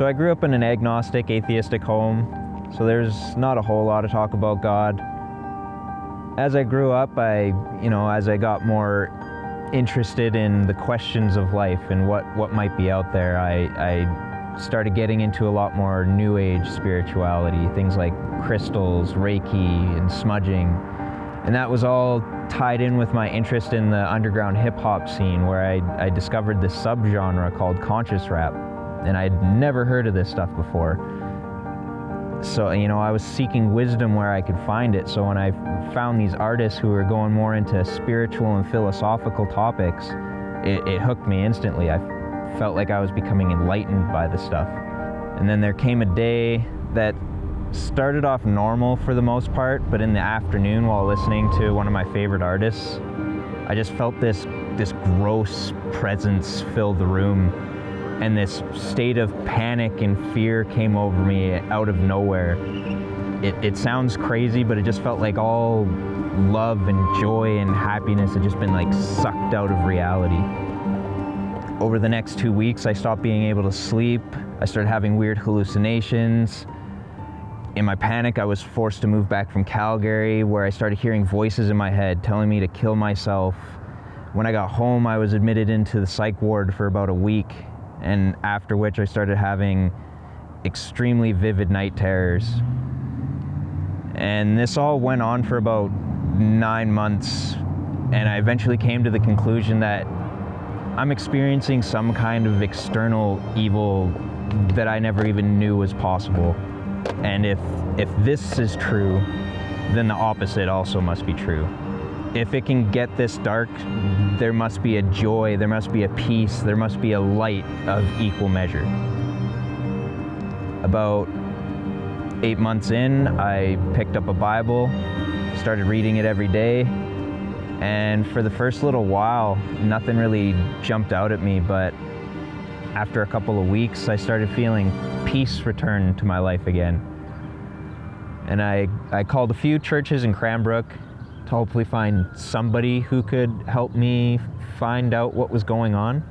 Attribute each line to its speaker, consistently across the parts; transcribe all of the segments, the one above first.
Speaker 1: So I grew up in an agnostic, atheistic home, so there's not a whole lot of talk about God. As I grew up, as I got more interested in the questions of life and what might be out there, I started getting into a lot more New Age spirituality, things like crystals, Reiki, and smudging. And that was all tied in with my interest in the underground hip-hop scene, where I discovered this subgenre called conscious rap. And I'd never heard of this stuff before. So, I was seeking wisdom where I could find it. So when I found these artists who were going more into spiritual and philosophical topics, it hooked me instantly. I felt like I was becoming enlightened by this stuff. And then there came a day that started off normal for the most part, but in the afternoon while listening to one of my favorite artists, I just felt this gross presence fill the room. And this state of panic and fear came over me out of nowhere. It sounds crazy, but it just felt like all love and joy and happiness had just been like sucked out of reality. Over the next 2 weeks, I stopped being able to sleep. I started having weird hallucinations. In my panic, I was forced to move back from Calgary, where I started hearing voices in my head telling me to kill myself. When I got home, I was admitted into the psych ward for about a week. And after which I started having extremely vivid night terrors. And this all went on for about 9 months, and I eventually came to the conclusion that I'm experiencing some kind of external evil that I never even knew was possible. And if this is true, then the opposite also must be true. If it can get this dark, there must be a joy, there must be a peace, there must be a light of equal measure. About 8 months in, I picked up a Bible, started reading it every day, and for the first little while, nothing really jumped out at me, but after a couple of weeks, I started feeling peace return to my life again. And I called a few churches in Cranbrook to hopefully find somebody who could help me find out what was going on,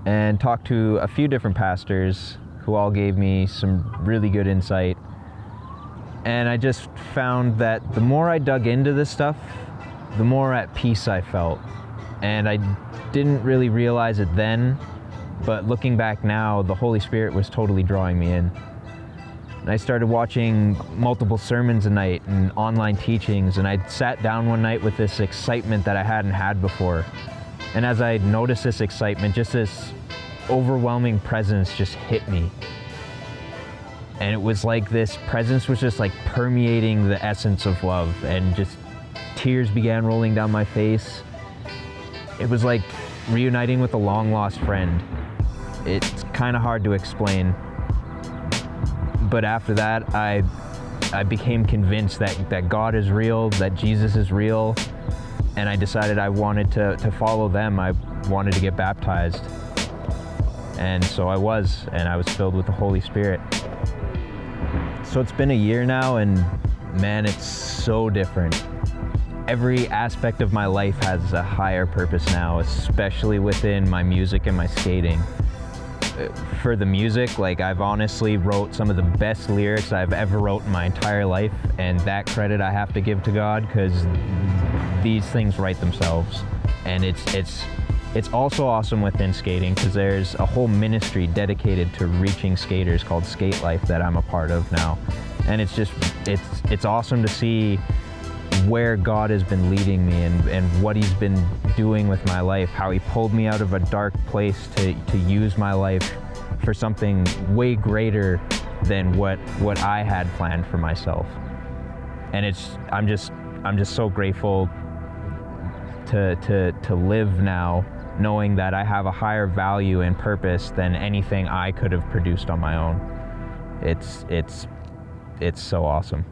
Speaker 1: and talked to a few different pastors who all gave me some really good insight. And I just found that the more I dug into this stuff, the more at peace I felt. And I didn't really realize it then, but looking back now, the Holy Spirit was totally drawing me in. And I started watching multiple sermons a night and online teachings, and I sat down one night with this excitement that I hadn't had before. And as I noticed this excitement, just this overwhelming presence just hit me. And it was like this presence was just like permeating the essence of love, and just tears began rolling down my face. It was like reuniting with a long-lost friend. It's kind of hard to explain. But after that, I became convinced that God is real, that Jesus is real, and I decided I wanted to follow them. I wanted to get baptized. And so I was filled with the Holy Spirit. So it's been a year now, and man, it's so different. Every aspect of my life has a higher purpose now, especially within my music and my skating. For the music, I've honestly wrote some of the best lyrics I've ever wrote in my entire life, and that credit I have to give to God, because these things write themselves. And it's also awesome within skating, because there's a whole ministry dedicated to reaching skaters called Skate Life that I'm a part of now. And it's awesome to see where God has been leading me and what he's been doing with my life, how he pulled me out of a dark place to use my life for something way greater than what I had planned for myself. And I'm just so grateful to live now, knowing that I have a higher value and purpose than anything I could have produced on my own. It's so awesome.